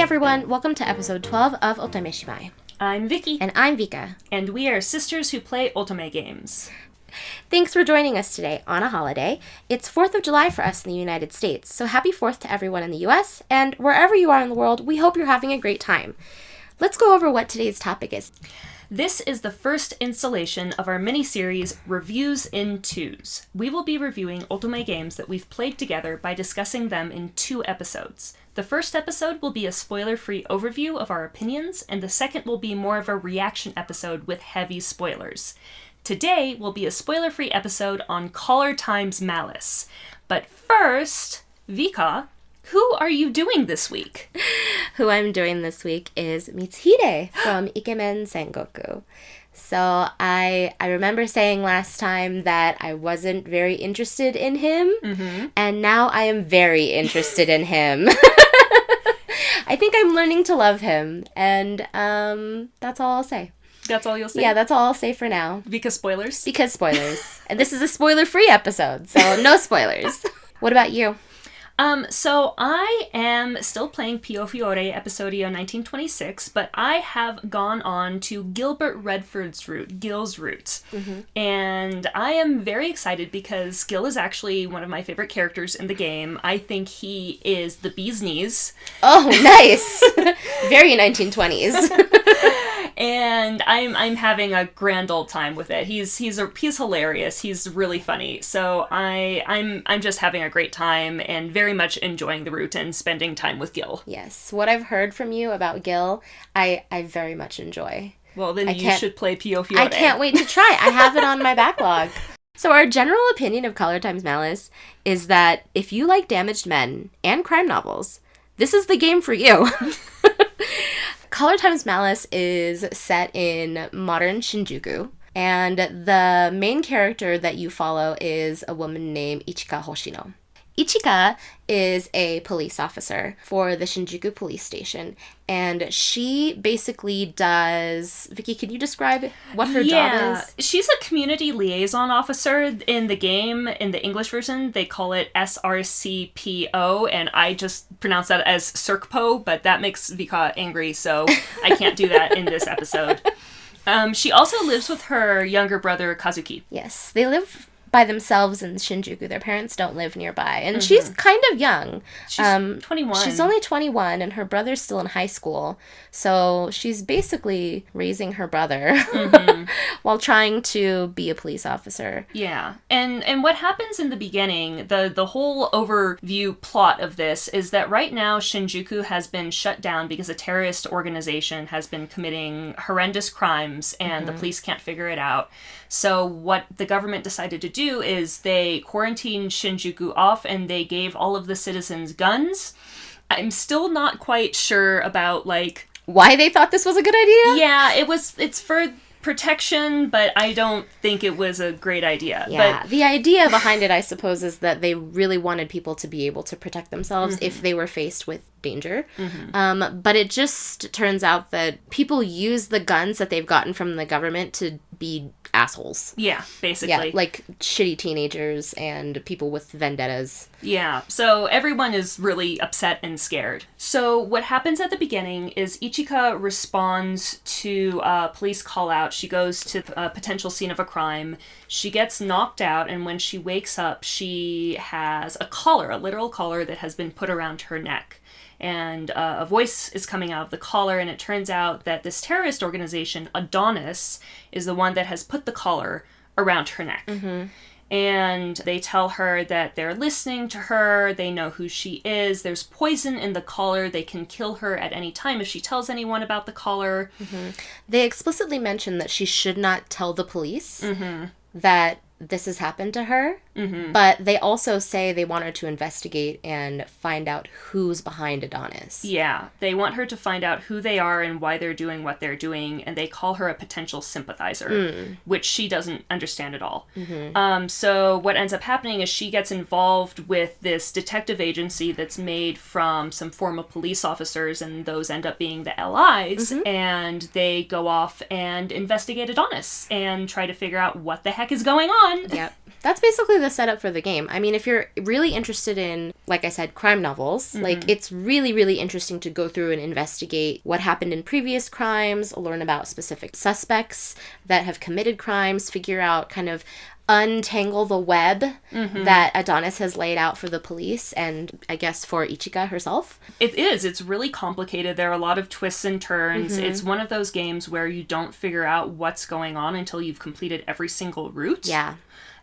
everyone, welcome to episode 12 of Otome Shimai. I'm Vki. And I'm Vka. And we are sisters who play Otome games. Thanks for joining us today on a holiday. It's 4th of July for us in the United States, so happy 4th to everyone in the US, and wherever you are in the world, we hope you're having a great time. Let's go over what today's topic is. This is the first installation of our mini-series, Reviews in Twos. We will be reviewing Otome games that we've played together by discussing them in 2 episodes. The first episode will be a spoiler-free overview of our opinions, and the second will be more of a reaction episode with heavy spoilers. Today will be a spoiler-free episode on Caller Times Malice. But first, Vka, who are you doing this week? Who I'm doing this week is Mitsuhide from Ikemen Sengoku. So I remember saying last time that I wasn't very interested in him, and now I am very interested in him. I think I'm learning to love him, and that's all I'll say. That's all you'll say? Yeah, that's all I'll say for now. Because spoilers? Because spoilers. And this is a spoiler-free episode, so no spoilers. What about you? So I am still playing Piofiore, Episodio 1926, but I have gone on to Gilbert Redford's route, Gil's route. And I am very excited because Gil is actually one of my favorite characters in the game. I think he is the bee's knees. Oh, nice! Very 1920s. And I'm having a grand old time with it. He's hilarious. He's really funny. So I'm just having a great time and very much enjoying the route and spending time with Gil. Yes. What I've heard from you about Gil, I very much enjoy. Well, then you should play Piofiore. I can't wait to try. I have it on my backlog. So our general opinion of Caller Times Malice is that if you like damaged men and crime novels, this is the game for you. Caller Times Malice is set in modern Shinjuku, and the main character that you follow is a woman named Ichika Hoshino. Ichika is a police officer for the Shinjuku police station, and she basically does... Vki, can you describe what her job is? She's a community liaison officer in the game. In the English version, they call it SRCPO, and I just pronounce that as Circpo, but that makes Vka angry, so I can't do that in this episode. She also lives with her younger brother, Kazuki. Yes, they live by themselves in Shinjuku. Their parents don't live nearby. And she's kind of young. She's 21. She's only 21, and her brother's still in high school. So she's basically raising her brother while trying to be a police officer. Yeah. And what happens in the beginning, the whole overview plot of this is that right now Shinjuku has been shut down because a terrorist organization has been committing horrendous crimes and the police can't figure it out. So what the government decided to do is they quarantined Shinjuku off and they gave all of the citizens guns. I'm still not quite sure about, why they thought this was a good idea? Yeah, it's for protection, but I don't think it was a great idea. Yeah, but the idea behind it, I suppose, is that they really wanted people to be able to protect themselves if they were faced with danger. But it just turns out that people use the guns that they've gotten from the government to be assholes. Yeah, basically. Yeah, like shitty teenagers and people with vendettas. Yeah, so everyone is really upset and scared. So what happens at the beginning is Ichika responds to a police call out. She goes to a potential scene of a crime. She gets knocked out, and when she wakes up, she has a collar, a literal collar that has been put around her neck. And a voice is coming out of the collar, and it turns out that this terrorist organization, Adonis, is the one that has put the collar around her neck. And they tell her that they're listening to her, they know who she is, there's poison in the collar, they can kill her at any time if she tells anyone about the collar. They explicitly mention that she should not tell the police that this has happened to her, but they also say they want her to investigate and find out who's behind Adonis. Yeah, they want her to find out who they are and why they're doing what they're doing, and they call her a potential sympathizer, which she doesn't understand at all. So what ends up happening is she gets involved with this detective agency that's made from some former police officers, and those end up being the LIs, and they go off and investigate Adonis and try to figure out what the heck is going on. Yep. That's basically the setup for the game. I mean, if you're really interested in, like I said, crime novels, like, it's really, really interesting to go through and investigate what happened in previous crimes, learn about specific suspects that have committed crimes, figure out kind of untangle the web that Adonis has laid out for the police and I guess for Ichika herself. It is. It's really complicated. There are a lot of twists and turns. It's one of those games where you don't figure out what's going on until you've completed every single route. Yeah.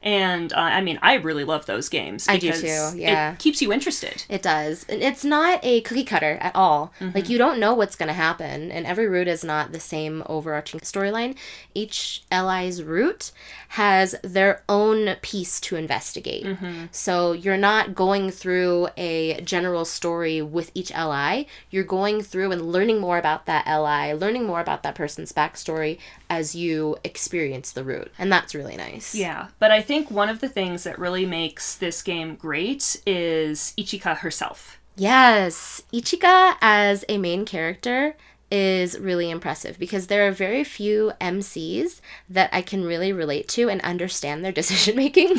And, I mean, I really love those games. I do too, yeah. It keeps you interested. It does. And it's not a cookie cutter at all. Like, you don't know what's going to happen, and every route is not the same overarching storyline. Each LI's route has their own piece to investigate. So you're not going through a general story with each LI. You're going through and learning more about that LI, learning more about that person's backstory as you experience the route. And that's really nice. Yeah, but I think one of the things that really makes this game great is Ichika herself. Yes, Ichika as a main character is really impressive because there are very few MCs that I can really relate to and understand their decision making.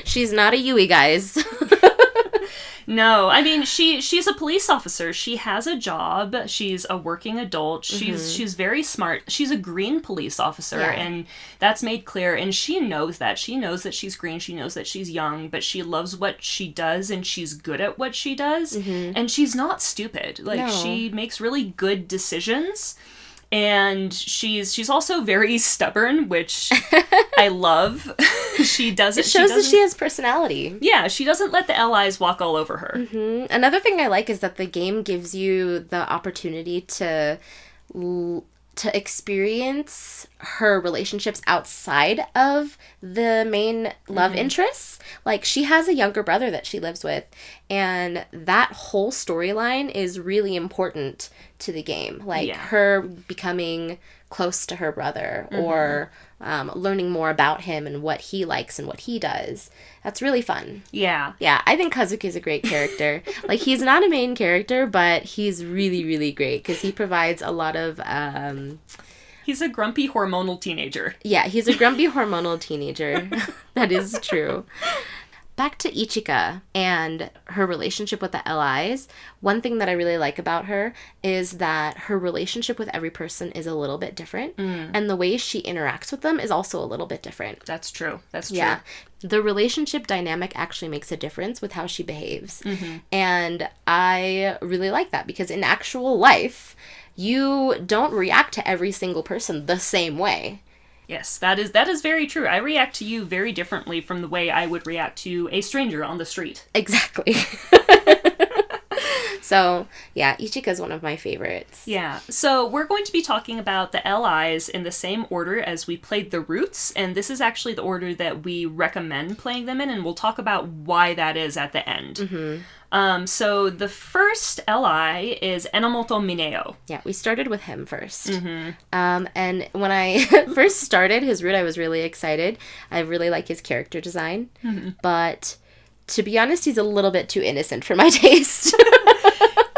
She's not a Yui, guys. No, I mean, she's a police officer. She has a job. She's a working adult. She's very smart. She's a green police officer, and that's made clear. And she knows that. She knows that she's green. She knows that she's young, but she loves what she does, and she's good at what she does. And she's not stupid. Like, she makes really good decisions. And she's also very stubborn, which I love. She doesn't. It shows that she has personality. Yeah, she doesn't let the allies walk all over her. Another thing I like is that the game gives you the opportunity to experience her relationships outside of the main love interests. Like, she has a younger brother that she lives with, and that whole storyline is really important to the game. Like, her becoming close to her brother or learning more about him and what he likes and what he does. That's really fun. Yeah, I think Kazuki's a great character. Like, he's not a main character, but he's really, really great because he provides a lot of... He's a grumpy hormonal teenager. Yeah, he's a grumpy hormonal teenager. That is true. Back to Ichika and her relationship with the LIs, one thing that I really like about her is that her relationship with every person is a little bit different, and the way she interacts with them is also a little bit different. That's true. That's true. Yeah. The relationship dynamic actually makes a difference with how she behaves, and I really like that because in actual life, you don't react to every single person the same way. Yes, that is very true. I react to you very differently from the way I would react to a stranger on the street. Exactly. So, yeah, Ichika's one of my favorites. Yeah, so we're going to be talking about the LIs in the same order as we played the routes, and this is actually the order that we recommend playing them in, and we'll talk about why that is at the end. So the first LI is Anamoto Mineo. Yeah, we started with him first. And when I first started his route, I was really excited. I really like his character design. But to be honest, he's a little bit too innocent for my taste.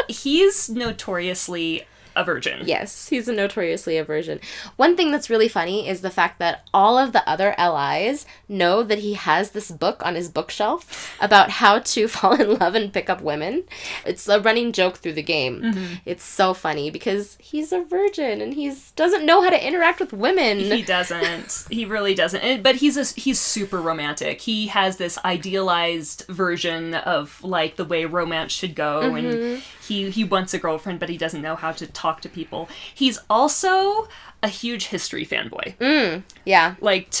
He's notoriously a virgin. Yes, he's notoriously a virgin. One thing that's really funny is the fact that all of the other LIs know that he has this book on his bookshelf about how to fall in love and pick up women. It's a running joke through the game. It's so funny because he's a virgin and he doesn't know how to interact with women. He doesn't. He really doesn't. But he's super romantic. He has this idealized version of like the way romance should go, and he wants a girlfriend, but he doesn't know how to talk to people. He's also a huge history fanboy. Yeah. Like,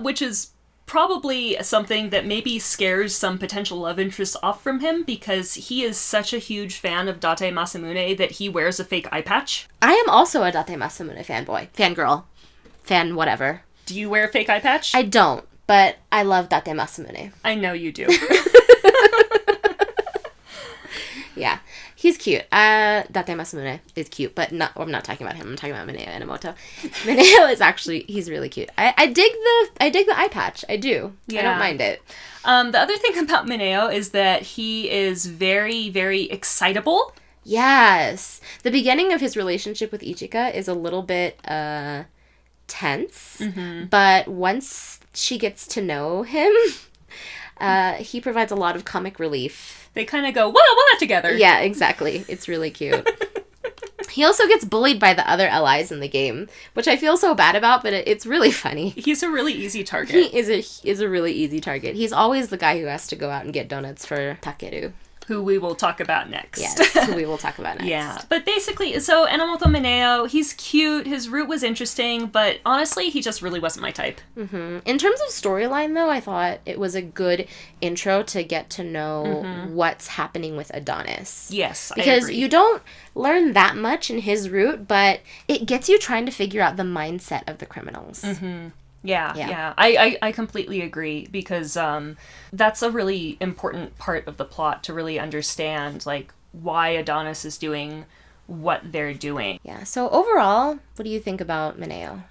which is probably something that maybe scares some potential love interests off from him because he is such a huge fan of Date Masamune that he wears a fake eye patch. I am also a Date Masamune fanboy. Fangirl. Fan whatever. Do you wear a fake eye patch? I don't, but I love Date Masamune. I know you do. Yeah. He's cute. Date Masamune is cute, but I'm not talking about him. I'm talking about Mineo Anamoto. Mineo is actually, he's really cute. I dig the eye patch. I do. Yeah. I don't mind it. The other thing about Mineo is that he is very, very excitable. Yes. The beginning of his relationship with Ichika is a little bit tense, but once she gets to know him, he provides a lot of comic relief. They kind of go, well, we'll get together. Yeah, exactly. It's really cute. He also gets bullied by the other allies in the game, which I feel so bad about, but it's really funny. He's a really easy target. He is a really easy target. He's always the guy who has to go out and get donuts for Takeru. Who we will talk about next. Yes, who we will talk about next. Yeah, but basically, so Anamoto Mineo, he's cute, his route was interesting, but honestly, he just really wasn't my type. Mm-hmm. In terms of storyline, though, I thought it was a good intro to get to know what's happening with Adonis. Yes, because I agree. you don't learn that much in his route, but it gets you trying to figure out the mindset of the criminals. Yeah. I completely agree because that's a really important part of the plot to really understand, like, why Adonis is doing what they're doing. Yeah, so overall, what do you think about Mineo?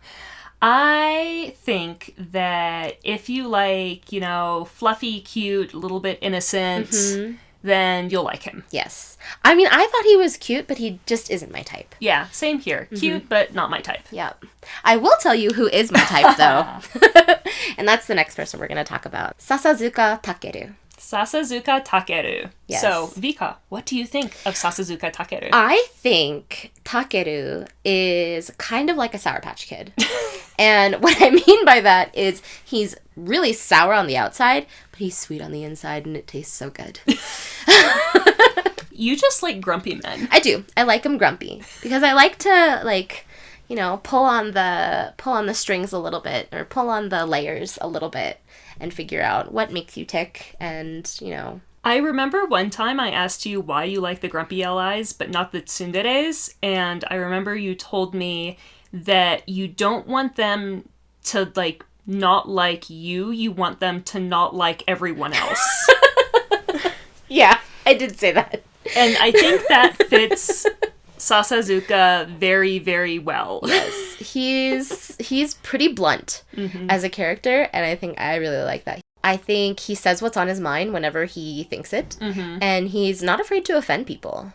I think that if you like, you know, fluffy, cute, a little bit innocent, then you'll like him. Yes. I mean, I thought he was cute, but he just isn't my type. Yeah, same here. Cute, but not my type. Yeah. I will tell you who is my type, though. And that's the next person we're going to talk about. Sasazuka Takeru. Sasazuka Takeru. Yes. So, Vka, what do you think of Sasazuka Takeru? I think Takeru is kind of like a Sour Patch Kid. And what I mean by that is he's really sour on the outside, but he's sweet on the inside, and it tastes so good. You just like grumpy men. I do. I like him grumpy because I like to, like, you know, pull on the strings a little bit, or pull on the layers a little bit and figure out what makes you tick, and, you know. I remember one time I asked you why you like the grumpy allies, but not the tsunderes, and I remember you told me that you don't want them to, like, not like you. You want them to not like everyone else. Yeah, I did say that. And I think that fits Sasazuka very, very well. Yes, he's pretty blunt as a character, and I think I really like that. I think he says what's on his mind whenever he thinks it, and he's not afraid to offend people.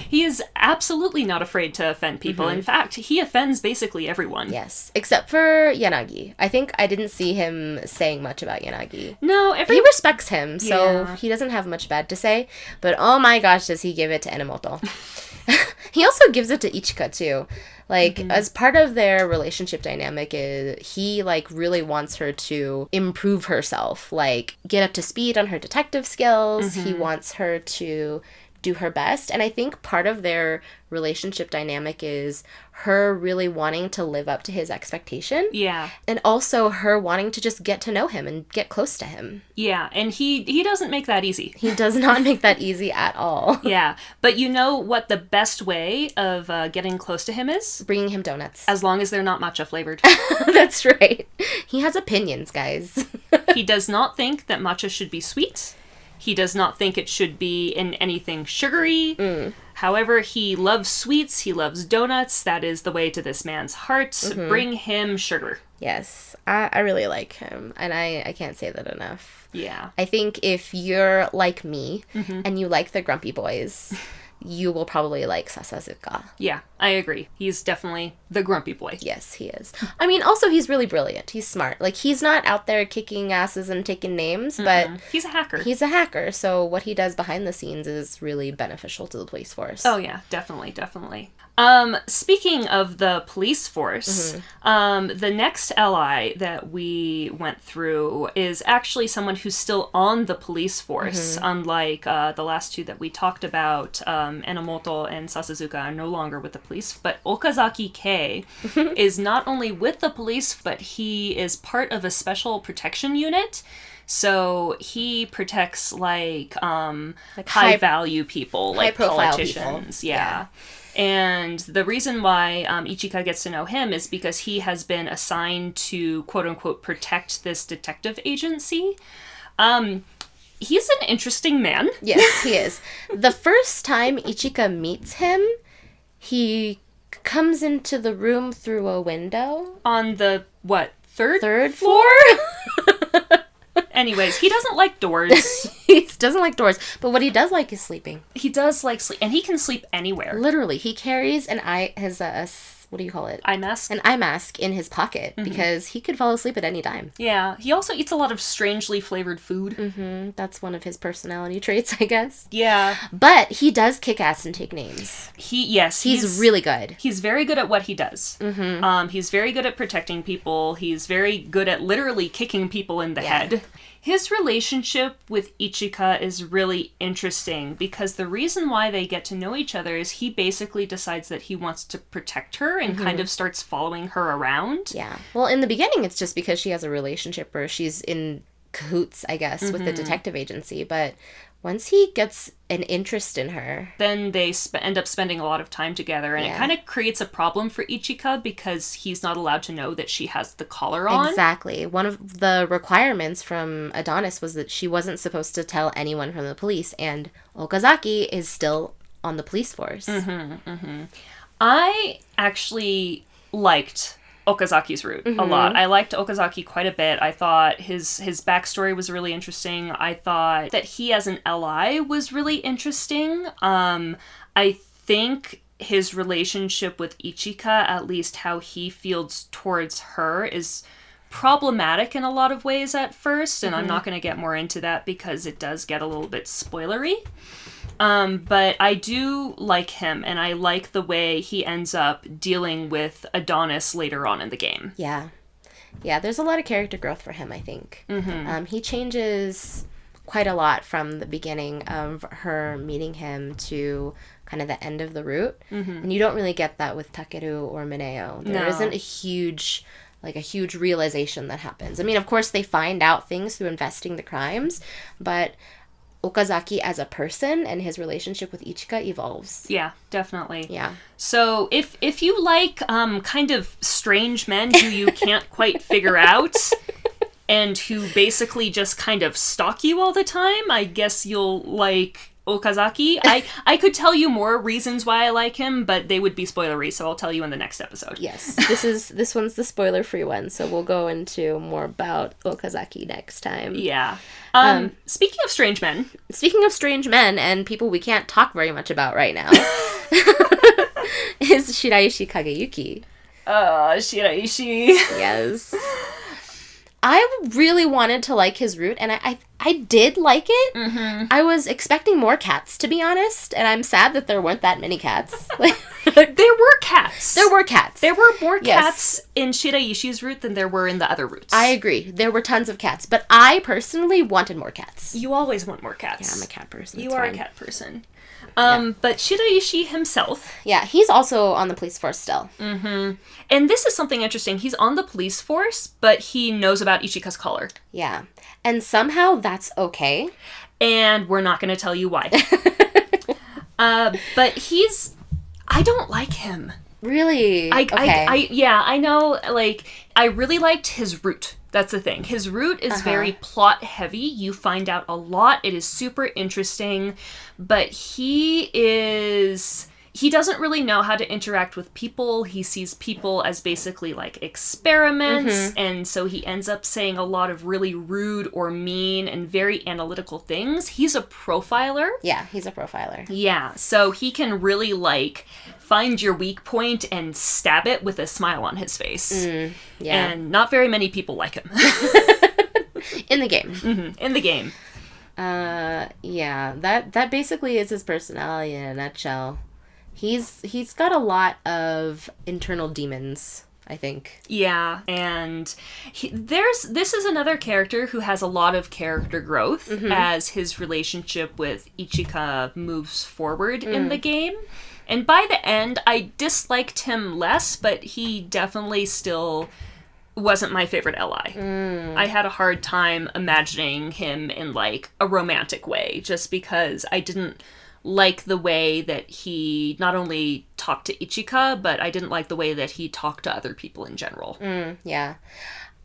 He is absolutely not afraid to offend people. In fact, he offends basically everyone. Yes, except for Yanagi. I think I didn't see him saying much about Yanagi. No, he respects him, so he doesn't have much bad to say, but oh my gosh, does he give it to Anamoto. He also gives it to Ichika, too. Like, as part of their relationship dynamic, he, like, really wants her to improve herself. Like, get up to speed on her detective skills. He wants her to do her best. And I think part of their relationship dynamic is her really wanting to live up to his expectation. Yeah. And also her wanting to just get to know him and get close to him. Yeah, and he doesn't make that easy. He does not make that easy at all. Yeah, but you know what the best way of getting close to him is? Bringing him donuts. As long as they're not matcha flavored. That's right. He has opinions, guys. He does not think that matcha should be sweet. He does not think it should be in anything sugary. However, he loves sweets. He loves donuts. That is the way to this man's heart. Bring him sugar. Yes, I really like him, and I can't say that enough. Yeah. I think if you're like me and you like the grumpy boys, you will probably like Sasazuka. Yeah, I agree. He's definitely the grumpy boy. Yes, he is. I mean, also, he's really brilliant. He's smart. Like, he's not out there kicking asses and taking names, but... He's a hacker. He's a hacker, so what he does behind the scenes is really beneficial to the police force. Oh, yeah, definitely, definitely. Speaking of the police force, the next ally that we went through is actually someone who's still on the police force, unlike the last two that we talked about. Anamoto and Sasazuka are no longer with the police, but Okazaki K is not only with the police, but he is part of a special protection unit. So he protects like high value people, like politicians. People. Yeah. And the reason why Ichika gets to know him is because he has been assigned to, quote-unquote, protect this detective agency. He's an interesting man. Yes, he is. The first time Ichika meets him, he comes into the room through a window. On the, what, third floor? Anyways, he doesn't like doors. He doesn't like doors, but what he does like is sleeping. He does like sleep, and he can sleep anywhere. Literally, he carries his what do you call it? Eye mask. An eye mask in his pocket because he could fall asleep at any time. Yeah. He also eats a lot of strangely flavored food. That's one of his personality traits, I guess. Yeah. But he does kick ass and take names. He's really good. He's very good at what he does. He's very good at protecting people. He's very good at literally kicking people in the head. His relationship with Ichika is really interesting because the reason why they get to know each other is he basically decides that he wants to protect her and kind of starts following her around. Yeah. Well, in the beginning, it's just because she has a relationship where she's in cahoots, I guess, with the detective agency. But once he gets an interest in her, then they end up spending a lot of time together, and it kind of creates a problem for Ichika because he's not allowed to know that she has the collar on. Exactly. One of the requirements from Adonis was that she wasn't supposed to tell anyone from the police, and Okazaki is still on the police force. I actually liked Okazaki's route a lot. I liked Okazaki quite a bit. I thought his backstory was really interesting. I thought that he as an ally was really interesting. I think his relationship with Ichika, at least how he feels towards her, is problematic in a lot of ways at first, and I'm not going to get more into that because it does get a little bit spoilery. But I do like him, and I like the way he ends up dealing with Adonis later on in the game. Yeah. Yeah, there's a lot of character growth for him, I think. He changes quite a lot from the beginning of her meeting him to kind of the end of the route. And you don't really get that with Takeru or Mineo. There isn't a huge realization that happens. I mean, of course, they find out things through investigating the crimes, but Okazaki as a person and his relationship with Ichika evolves. Yeah, definitely. Yeah. So if you like kind of strange men who you can't quite figure out and who basically just kind of stalk you all the time, I guess you'll like Okazaki. I could tell you more reasons why I like him, but they would be spoilery, so I'll tell you in the next episode. Yes. This one's the spoiler-free one, so we'll go into more about Okazaki next time. Yeah. Speaking of strange men and people we can't talk very much about right now, is Shiraishi Kageyuki. Shiraishi. Yes. I really wanted to like his route, and I did like it. I was expecting more cats, to be honest, and I'm sad that there weren't that many cats. There were cats. There were cats. There were more cats in Shiraishi's route than there were in the other routes. I agree. There were tons of cats, but I personally wanted more cats. You always want more cats. Yeah, I'm a cat person. You are a cat person. But Shiraishi himself... Yeah, he's also on the police force still. And this is something interesting. He's on the police force, but he knows about Ichika's collar. Yeah. And somehow that's okay. And we're not going to tell you why. But he's... I don't like him. Really? Okay. I know, like, I really liked his route. That's the thing. His route is very plot heavy. You find out a lot. It is super interesting. But he doesn't really know how to interact with people. He sees people as basically like experiments. And so he ends up saying a lot of really rude or mean and very analytical things. He's a profiler. Yeah, he's a profiler. Yeah. So he can really like find your weak point and stab it with a smile on his face. Yeah. And not very many people like him. In the game. In the game. Yeah. That basically is his personality in a nutshell. He's got a lot of internal demons, I think. Yeah, and this is another character who has a lot of character growth as his relationship with Ichika moves forward in the game. And by the end, I disliked him less, but he definitely still wasn't my favorite ally. I had a hard time imagining him in, like, a romantic way, just because I didn't like the way that he not only talked to Ichika, but I didn't like the way that he talked to other people in general. Yeah.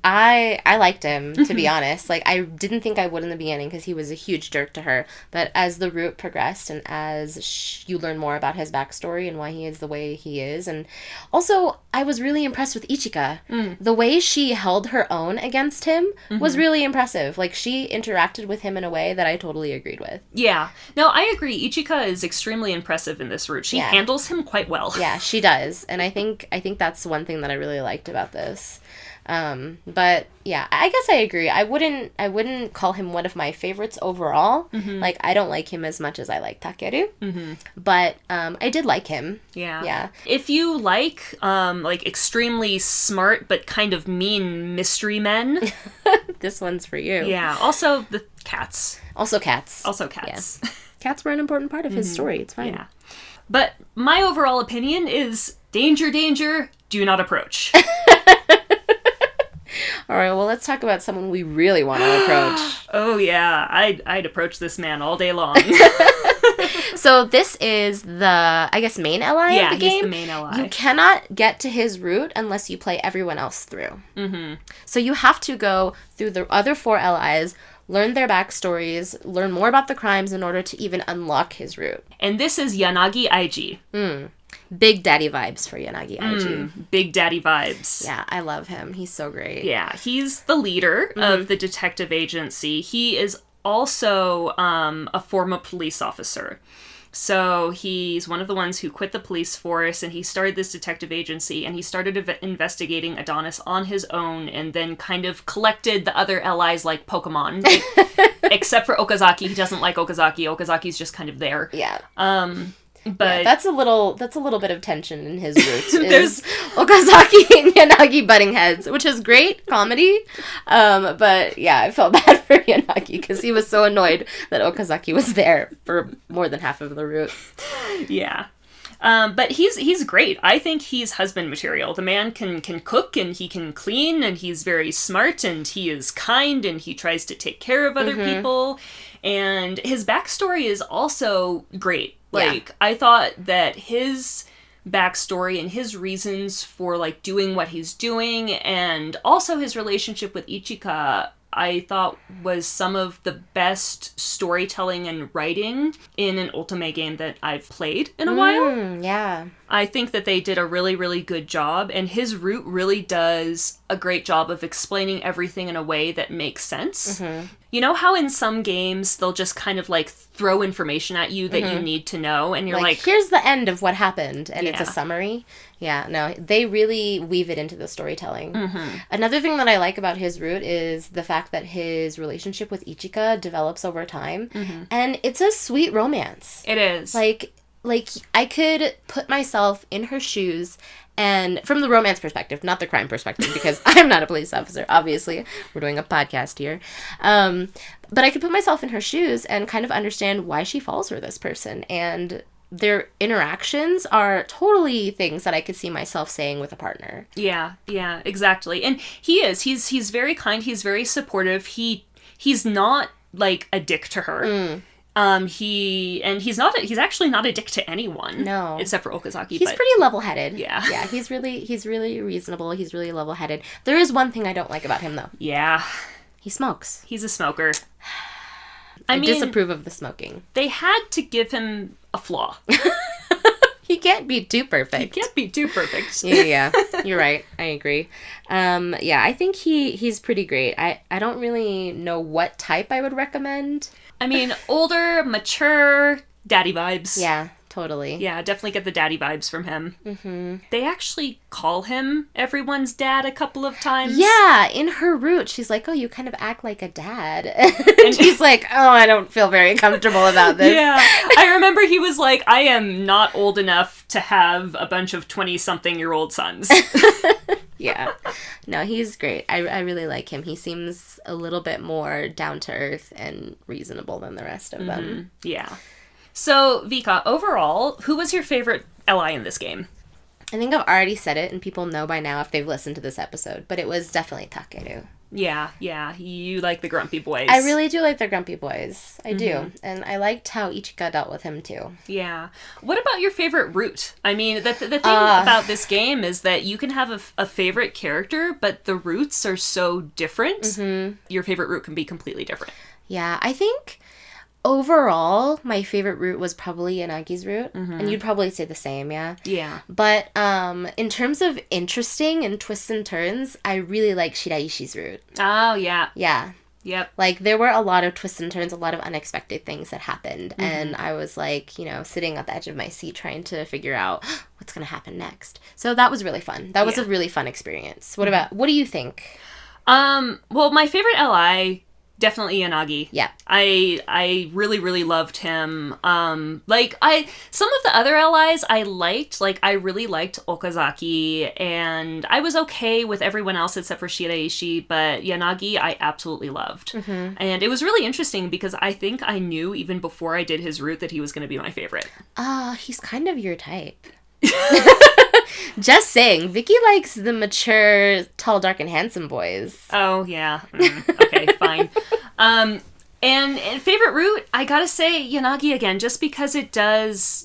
I liked him, to be honest. Like, I didn't think I would in the beginning because he was a huge jerk to her. But as the route progressed and as you learn more about his backstory and why he is the way he is. And also, I was really impressed with Ichika. The way she held her own against him was really impressive. Like, she interacted with him in a way that I totally agreed with. Yeah. No, I agree. Ichika is extremely impressive in this route. She handles him quite well. Yeah, she does. And I think that's one thing that I really liked about this. But yeah, I guess I agree. I wouldn't call him one of my favorites overall. Like, I don't like him as much as I like Takeru. But, I did like him. Yeah. Yeah. If you like extremely smart but kind of mean mystery men. This one's for you. Yeah. Also the cats. Also cats. Yeah. Cats were an important part of his story. It's fine. Yeah. But my overall opinion is danger, danger, do not approach. All right, well, let's talk about someone we really want to approach. Oh, yeah. I'd approach this man all day long. So this is the, I guess, main ally of the game? Yeah, he's the main ally. You cannot get to his route unless you play everyone else through. So you have to go through the other 4 allies, learn their backstories, learn more about the crimes in order to even unlock his route. And this is Yanagi Aiji. Big daddy vibes for Yanagi Aiji. Big daddy vibes. Yeah, I love him. He's so great. Yeah, he's the leader of the detective agency. He is also a former police officer. So he's one of the ones who quit the police force, and he started this detective agency, and he started investigating Adonis on his own, and then kind of collected the other allies like Pokemon. Except for Okazaki. He doesn't like Okazaki. Okazaki's just kind of there. Yeah. But yeah, that's a little bit of tension in his roots. There's Okazaki and Yanagi butting heads, which is great comedy. But yeah, I felt bad for Yanagi because he was so annoyed that Okazaki was there for more than half of the route. Yeah. But he's great. I think he's husband material. The man can cook and he can clean and he's very smart and he is kind and he tries to take care of other people. And his backstory is also great. Like, I thought that his backstory and his reasons for, like, doing what he's doing and also his relationship with Ichika, I thought was some of the best storytelling and writing in an Otome game that I've played in a while. Yeah. I think that they did a really, really good job, and his route really does a great job of explaining everything in a way that makes sense. You know how in some games they'll just kind of like throw information at you that you need to know, and you're like, here's the end of what happened, and it's a summary. Yeah, no, they really weave it into the storytelling. Another thing that I like about his route is the fact that his relationship with Ichika develops over time, and it's a sweet romance. It is. Like, I could put myself in her shoes, and from the romance perspective, not the crime perspective, because I'm not a police officer, obviously. We're doing a podcast here. But I could put myself in her shoes and kind of understand why she falls for this person. And their interactions are totally things that I could see myself saying with a partner. Yeah, exactly. And he's very kind, he's very supportive. He's not like a dick to her. He's actually not a dick to anyone. No. Except for Okazaki. He's pretty level-headed. Yeah. Yeah, he's really reasonable. He's really level-headed. There is one thing I don't like about him, though. Yeah. He smokes. He's a smoker. I disapprove of the smoking. They had to give him a flaw. He can't be too perfect. Yeah. You're right. I agree. Yeah, I think he's pretty great. I don't really know what type I would recommend. I mean, older, mature, daddy vibes. Yeah, totally. Yeah, definitely get the daddy vibes from him. They actually call him everyone's dad a couple of times. Yeah, in her route, she's like, oh, you kind of act like a dad. And she's like, oh, I don't feel very comfortable about this. Yeah, I remember he was like, I am not old enough to have a bunch of 20-something-year-old sons. Yeah. No, he's great. I really like him. He seems a little bit more down-to-earth and reasonable than the rest of them. Yeah. So, Vka, overall, who was your favorite ally in this game? I think I've already said it, and people know by now if they've listened to this episode, but it was definitely Takeru. Yeah, you like the grumpy boys. I really do like the grumpy boys. I do. And I liked how Ichika dealt with him, too. Yeah. What about your favorite route? I mean, the thing about this game is that you can have a favorite character, but the routes are so different. Your favorite route can be completely different. Yeah, I think overall, my favorite route was probably Yanagi's route. And you'd probably say the same, yeah? Yeah. But in terms of interesting and twists and turns, I really like Shiraishi's route. Oh, yeah. Yeah. Yep. Like, there were a lot of twists and turns, a lot of unexpected things that happened. And I was, like, sitting at the edge of my seat trying to figure out what's going to happen next. So that was really fun. That was a really fun experience. What do you think? Well, my favorite LI... definitely Yanagi. Yeah. I really, really loved him. Some of the other allies I liked. Like, I really liked Okazaki, and I was okay with everyone else except for Shiraishi, but Yanagi I absolutely loved. And it was really interesting because I think I knew even before I did his route that he was going to be my favorite. He's kind of your type. Just saying. Vki likes the mature, tall, dark, and handsome boys. Oh, yeah. Okay, fine. And favorite route, I gotta say Yanagi again, just because it does,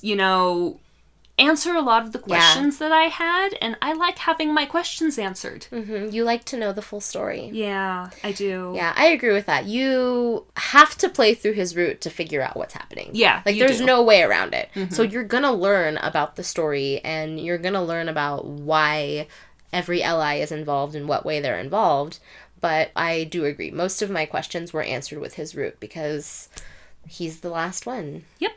answer a lot of the questions that I had, and I like having my questions answered. You like to know the full story. Yeah, I do. Yeah, I agree with that. You have to play through his route to figure out what's happening. Yeah, like there's no way around it. So you're gonna learn about the story, and you're gonna learn about why every ally is involved and what way they're involved. But I do agree. Most of my questions were answered with his route because he's the last one. Yep.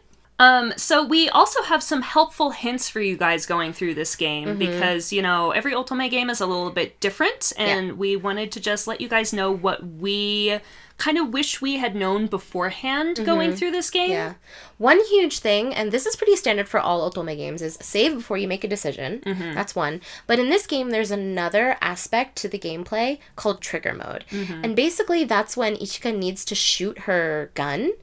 So we also have some helpful hints for you guys going through this game because, every Otome game is a little bit different, and we wanted to just let you guys know what we kind of wish we had known beforehand going through this game. Yeah. One huge thing, and this is pretty standard for all Otome games, is save before you make a decision. That's one. But in this game, there's another aspect to the gameplay called trigger mode. And basically, that's when Ichika needs to shoot her gun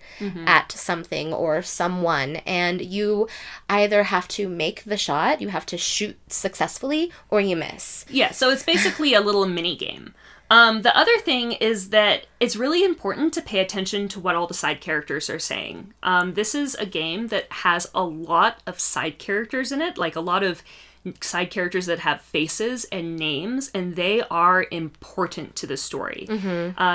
at something or someone, and you either have to make the shot, you have to shoot successfully, or you miss. Yeah, so it's basically a little mini game. The other thing is that it's really important to pay attention to what all the side characters are saying. This is a game that has a lot of side characters in it, like a lot of side characters that have faces and names, and they are important to the story.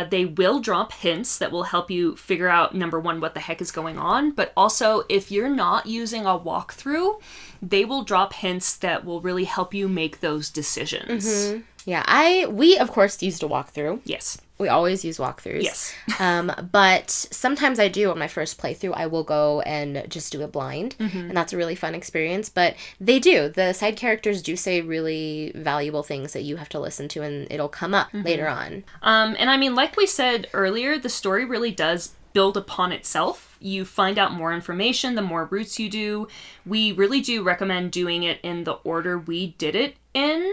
They will drop hints that will help you figure out, number one, what the heck is going on, but also if you're not using a walkthrough, they will drop hints that will really help you make those decisions. Yeah, we of course used a walkthrough. Yes. We always use walkthroughs. Yes. But sometimes I do on my first playthrough, I will go and just do it blind. And that's a really fun experience. But the side characters do say really valuable things that you have to listen to, and it'll come up later on. And I mean, like we said earlier, the story really does build upon itself. You find out more information the more routes you do. We really do recommend doing it in the order we did it in,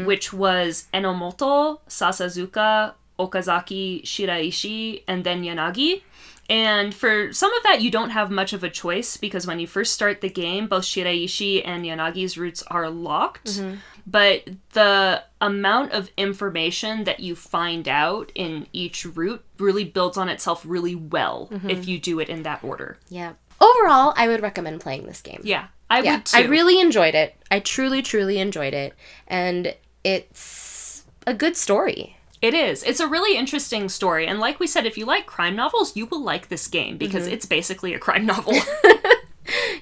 which was Enomoto, Sasazuka, Okazaki, Shiraishi, and then Yanagi. And for some of that, you don't have much of a choice because when you first start the game, both Shiraishi and Yanagi's routes are locked. But the amount of information that you find out in each route really builds on itself really well if you do it in that order. Yeah. Overall, I would recommend playing this game. Yeah, I would too. I really enjoyed it. I truly, truly enjoyed it. And it's a good story. It is. It's a really interesting story. And like we said, if you like crime novels, you will like this game because it's basically a crime novel.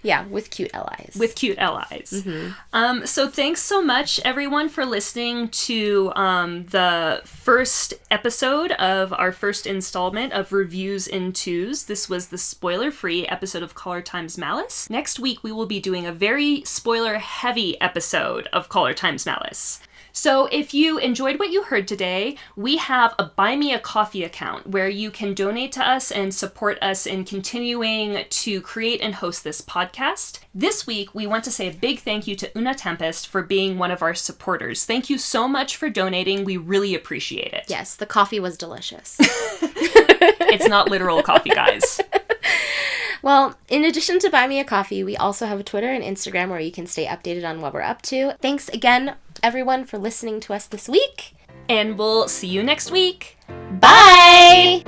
Yeah, with cute allies. With cute allies. So thanks so much, everyone, for listening to the first episode of our first installment of Reviews in Twos. This was the spoiler-free episode of Caller Times Malice. Next week, we will be doing a very spoiler-heavy episode of Caller Times Malice. So if you enjoyed what you heard today, we have a Buy Me a Coffee account where you can donate to us and support us in continuing to create and host this podcast. This week, we want to say a big thank you to Una Tempest for being one of our supporters. Thank you so much for donating. We really appreciate it. Yes, the coffee was delicious. It's not literal coffee, guys. Well, in addition to Buy Me a Coffee, we also have a Twitter and Instagram where you can stay updated on what we're up to. Thanks again, everyone, for listening to us this week. And we'll see you next week. Bye!